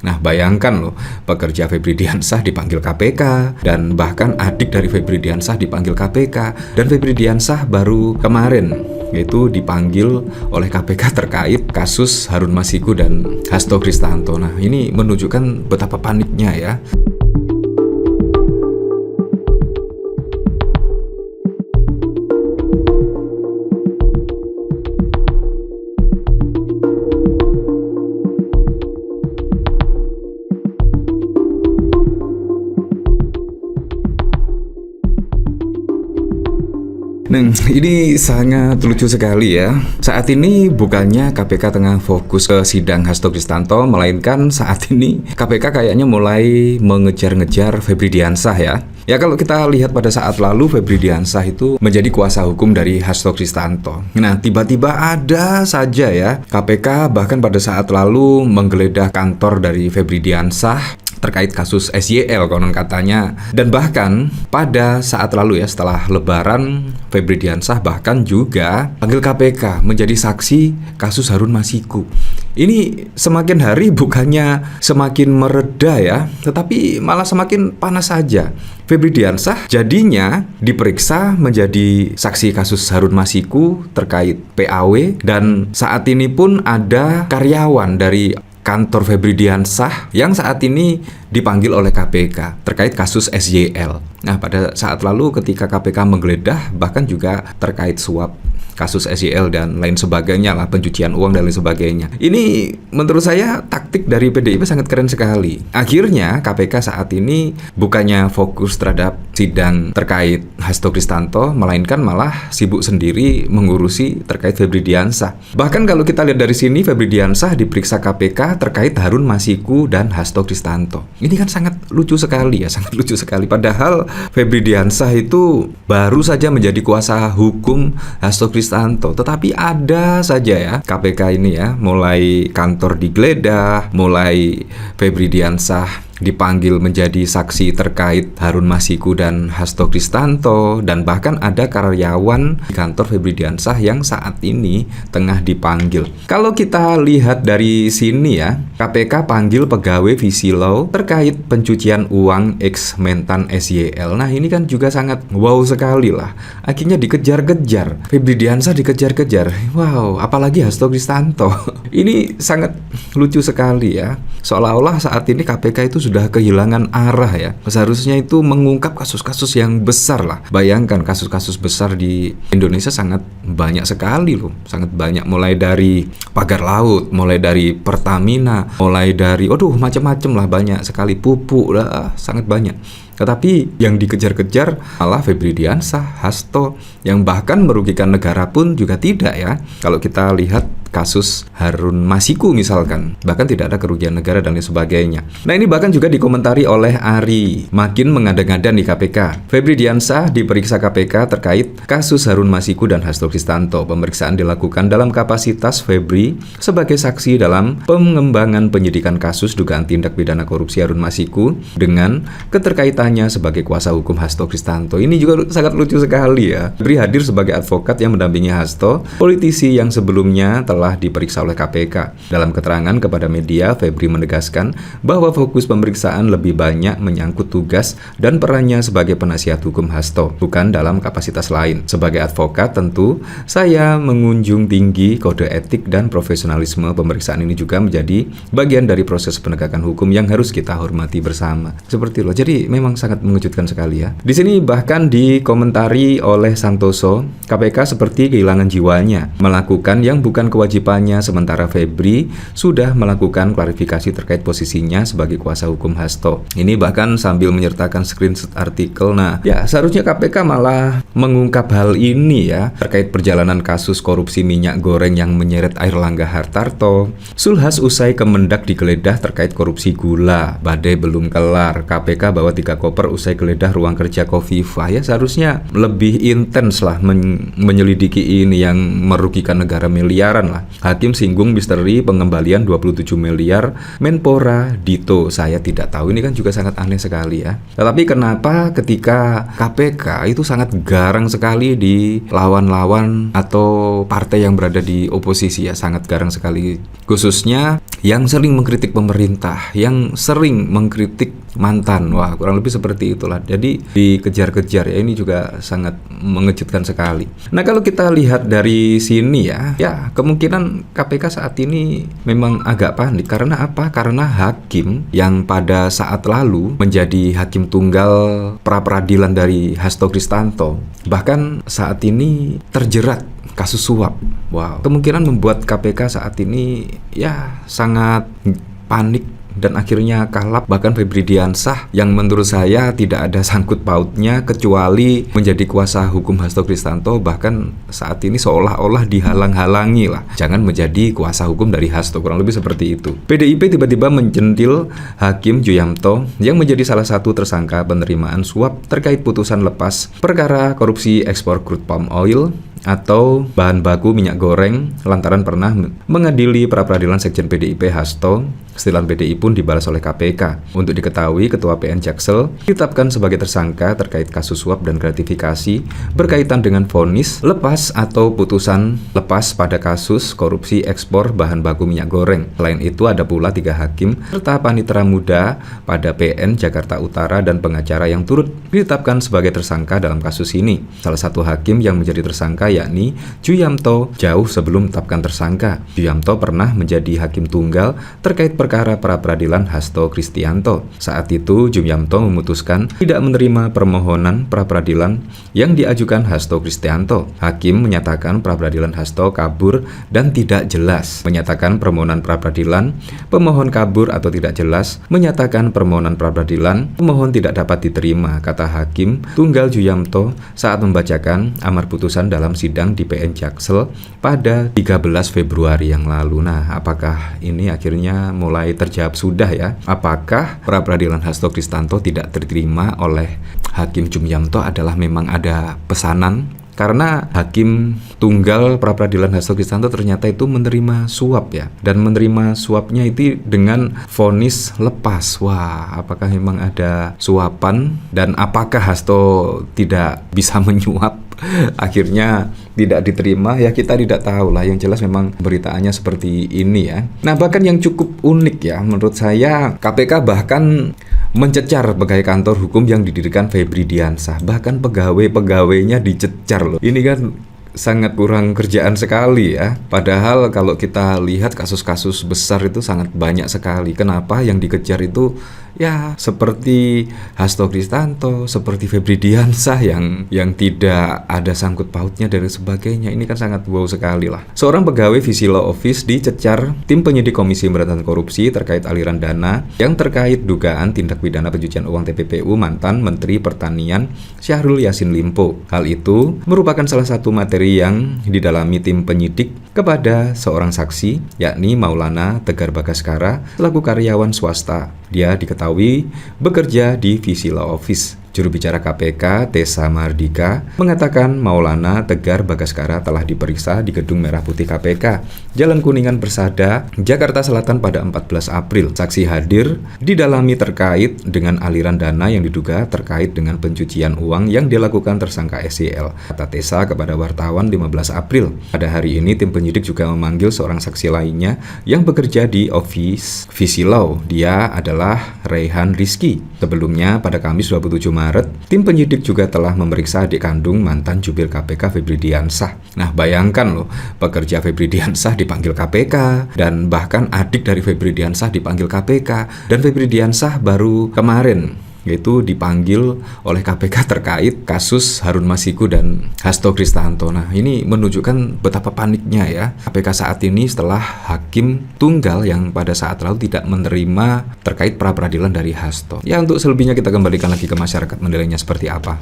Nah, bayangkan loh, pekerja Febri Diansah dipanggil KPK, dan bahkan adik dari Febri Diansah dipanggil KPK, dan Febri Diansah baru kemarin yaitu dipanggil oleh KPK terkait kasus Harun Masiku dan Hasto Kristanto. Nah, ini menunjukkan betapa paniknya ya. Nah, ini sangat lucu sekali ya. Saat ini bukannya KPK tengah fokus ke sidang Hasto Kristanto, melainkan saat ini KPK kayaknya mulai mengejar-ngejar Febri Diansah ya. Ya, kalau kita lihat pada saat lalu Febri Diansah itu menjadi kuasa hukum dari Hasto Kristanto. Nah, tiba-tiba ada saja ya KPK bahkan pada saat lalu menggeledah kantor dari Febri Diansah terkait kasus SYL konon katanya. Dan bahkan pada saat lalu ya, setelah Lebaran, Febri Diansah bahkan juga panggil KPK menjadi saksi kasus Harun Masiku. Ini semakin hari bukannya semakin mereda ya, tetapi malah semakin panas saja. Febri Diansah jadinya diperiksa menjadi saksi kasus Harun Masiku terkait PAW, dan saat ini pun ada karyawan dari kantor Febri Diansah yang saat ini dipanggil oleh KPK terkait kasus SYL. Nah, pada saat lalu ketika KPK menggeledah bahkan juga terkait suap kasus SYL dan lain sebagainya lah, pencucian uang dan lain sebagainya. Ini menurut saya taktik dari PDIP sangat keren sekali. Akhirnya KPK saat ini bukannya fokus terhadap sidang terkait Hasto Kristanto, melainkan malah sibuk sendiri mengurusi terkait Febri Diansah. Bahkan kalau kita lihat dari sini, Febri Diansah diperiksa KPK terkait Harun Masiku dan Hasto Kristanto. Ini kan sangat lucu sekali ya, sangat lucu sekali. Padahal Febri Diansah itu baru saja menjadi kuasa hukum Hasto Kristanto, tetapi ada saja ya KPK ini ya, mulai kantor digeledah, mulai Febri Diansah dipanggil menjadi saksi terkait Harun Masiku dan Hasto Kristanto, dan bahkan ada karyawan di kantor Febri Diansah yang saat ini tengah dipanggil. Kalau kita lihat dari sini ya, KPK panggil pegawai Visilaw terkait pencucian uang ex mentan SYL. Nah, ini kan juga sangat wow sekali lah. Akhirnya dikejar-kejar, Febri Diansah dikejar-kejar. Wow, apalagi Hasto Kristanto. Ini sangat lucu sekali ya. Seolah-olah saat ini KPK itu sudah kehilangan arah ya. Seharusnya itu mengungkap kasus-kasus yang besar lah. Bayangkan kasus-kasus besar di Indonesia sangat banyak sekali loh. Sangat banyak, mulai dari pagar laut, mulai dari Pertamina, mulai dari macam-macam lah, banyak sekali, pupuk lah, sangat banyak. Tetapi yang dikejar-kejar malah Febri Diansah, Hasto, yang bahkan merugikan negara pun juga tidak ya. Kalau kita lihat kasus Harun Masiku misalkan, bahkan tidak ada kerugian negara dan lain sebagainya. Nah, ini bahkan juga dikomentari oleh Ari, makin mengada-ngada di KPK. Febri Diansah diperiksa KPK terkait kasus Harun Masiku dan Hasto Kristanto. Pemeriksaan dilakukan dalam kapasitas Febri sebagai saksi dalam pengembangan penyidikan kasus dugaan tindak pidana korupsi Harun Masiku dengan keterkaitannya sebagai kuasa hukum Hasto Kristanto. Ini juga sangat lucu sekali ya. Febri hadir sebagai advokat yang mendampingi Hasto, politisi yang sebelumnya telah diperiksa oleh KPK. Dalam keterangan kepada media, Febri menegaskan bahwa fokus pemeriksaan lebih banyak menyangkut tugas dan perannya sebagai penasihat hukum Hasto, bukan dalam kapasitas lain. Sebagai advokat, tentu saya mengunjung tinggi kode etik dan profesionalisme. Pemeriksaan ini juga menjadi bagian dari proses penegakan hukum yang harus kita hormati bersama. Seperti itu. Jadi memang sangat mengejutkan sekali ya. Di sini bahkan dikomentari oleh Santoso, KPK seperti kehilangan jiwanya melakukan yang bukan kewajibannya, sementara Febri sudah melakukan klarifikasi terkait posisinya sebagai kuasa hukum Hasto. Ini bahkan sambil menyertakan screenshot artikel. Nah, ya seharusnya KPK malah mengungkap hal ini ya, terkait perjalanan kasus korupsi minyak goreng yang menyeret Airlangga Hartarto. Sulhas usai Kemendak digeledah terkait korupsi gula. Badai belum kelar, KPK bawa 3 koper usai geledah ruang kerja Khofifah. Ya seharusnya lebih intens lah menyelidiki ini yang merugikan negara miliaran lah. ya. Hakim singgung misteri pengembalian 27 miliar Menpora Dito. Saya tidak tahu, ini kan juga sangat aneh sekali ya. Tetapi kenapa ketika KPK itu sangat garang sekali di lawan-lawan atau partai yang berada di oposisi ya, sangat garang sekali, khususnya yang sering mengkritik pemerintah, yang sering mengkritik mantan. Wah, kurang lebih seperti itulah. Jadi dikejar-kejar ya, ini juga sangat mengejutkan sekali. Nah, kalau kita lihat dari sini ya kemungkinan KPK saat ini memang agak panik. Karena apa? Karena hakim yang pada saat lalu menjadi hakim tunggal pra-peradilan dari Hasto Kristanto bahkan saat ini terjerat kasus suap. Wow, kemungkinan membuat KPK saat ini ya sangat panik dan akhirnya kalap. Bahkan Febri Diansah yang menurut saya tidak ada sangkut pautnya kecuali menjadi kuasa hukum Hasto Kristanto, bahkan saat ini seolah-olah dihalang-halangi lah, jangan menjadi kuasa hukum dari Hasto, kurang lebih seperti itu. PDIP tiba-tiba menjentil Hakim Juyamto yang menjadi salah satu tersangka penerimaan suap terkait putusan lepas perkara korupsi ekspor crude palm oil atau bahan baku minyak goreng lantaran pernah mengadili pra-peradilan Sekjen PDIP Hasto. Setilan PDI pun dibalas oleh KPK. Untuk diketahui, Ketua PN Jaksel ditetapkan sebagai tersangka terkait kasus suap dan gratifikasi berkaitan dengan vonis lepas atau putusan lepas pada kasus korupsi ekspor bahan baku minyak goreng. Selain itu, ada pula 3 hakim serta panitera muda pada PN Jakarta Utara dan pengacara yang turut ditetapkan sebagai tersangka dalam kasus ini. Salah satu hakim yang menjadi tersangka yakni Juyamto jauh sebelum ditetapkan tersangka. Juyamto pernah menjadi hakim tunggal terkait perkara pra-peradilan Hasto Kristianto. Saat itu Juyamto memutuskan tidak menerima permohonan pra-peradilan yang diajukan Hasto Kristianto. Hakim menyatakan pra-peradilan Hasto kabur dan tidak jelas. Menyatakan permohonan pra-peradilan pemohon kabur atau tidak jelas. Menyatakan permohonan pra-peradilan pemohon tidak dapat diterima, kata Hakim Tunggal Juyamto saat membacakan amar putusan dalam sidang di PN Jaksel pada 13 Februari yang lalu. Nah, apakah ini akhirnya mulai terjawab sudah ya? Apakah pra-peradilan Hasto Kristanto tidak diterima oleh Hakim Juyamto adalah memang ada pesanan? Karena Hakim Tunggal pra-peradilan Hasto Kristanto ternyata itu menerima suap ya, dan menerima suapnya itu dengan vonis lepas. Wah, apakah memang ada suapan dan apakah Hasto tidak bisa menyuap akhirnya tidak diterima? Ya kita tidak tahu lah, yang jelas memang beritaannya seperti ini ya. Nah, bahkan yang cukup unik ya menurut saya, KPK bahkan mencecar pegawai kantor hukum yang didirikan Febri Diansah. Bahkan pegawai-pegawainya dicecar loh. Ini kan sangat kurang kerjaan sekali ya. Padahal kalau kita lihat kasus-kasus besar itu sangat banyak sekali. Kenapa yang dikejar itu ya seperti Hasto Kristanto, seperti Febri Diansah yang tidak ada sangkut pautnya dan sebagainya. Ini kan sangat wow sekali lah. Seorang pegawai Visi Law Office dicecar tim penyidik Komisi Pemberantasan Korupsi terkait aliran dana yang terkait dugaan tindak pidana pencucian uang TPPU mantan Menteri Pertanian Syahrul Yassin Limpo. Hal itu merupakan salah satu materi yang didalami tim penyidik kepada seorang saksi, yakni Maulana Tegar Bagaskara selaku karyawan swasta. Dia diketahui bekerja di Visi Law Office. Juru bicara KPK, Tessa Mardika, mengatakan Maulana Tegar Bagaskara telah diperiksa di Gedung Merah Putih KPK, Jalan Kuningan Persada, Jakarta Selatan pada 14 April. Saksi hadir didalami terkait dengan aliran dana yang diduga terkait dengan pencucian uang yang dilakukan tersangka SYL, kata Tessa kepada wartawan 15 April. Pada hari ini, tim penyidik juga memanggil seorang saksi lainnya yang bekerja di Office Visi Law. Dia adalah Raihan Rizky. Sebelumnya, pada Kamis 27 Maret, tim penyidik juga telah memeriksa adik kandung mantan jubir KPK Febri Diansah. Nah, bayangkan loh, pekerja Febri Diansah dipanggil KPK, dan bahkan adik dari Febri Diansah dipanggil KPK, dan Febri Diansah baru kemarin yaitu dipanggil oleh KPK terkait kasus Harun Masiku dan Hasto Kristanto. Nah, ini menunjukkan betapa paniknya ya KPK saat ini setelah hakim tunggal yang pada saat lalu tidak menerima terkait pra-peradilan dari Hasto. Ya, untuk selebihnya kita kembalikan lagi ke masyarakat menilainya seperti apa.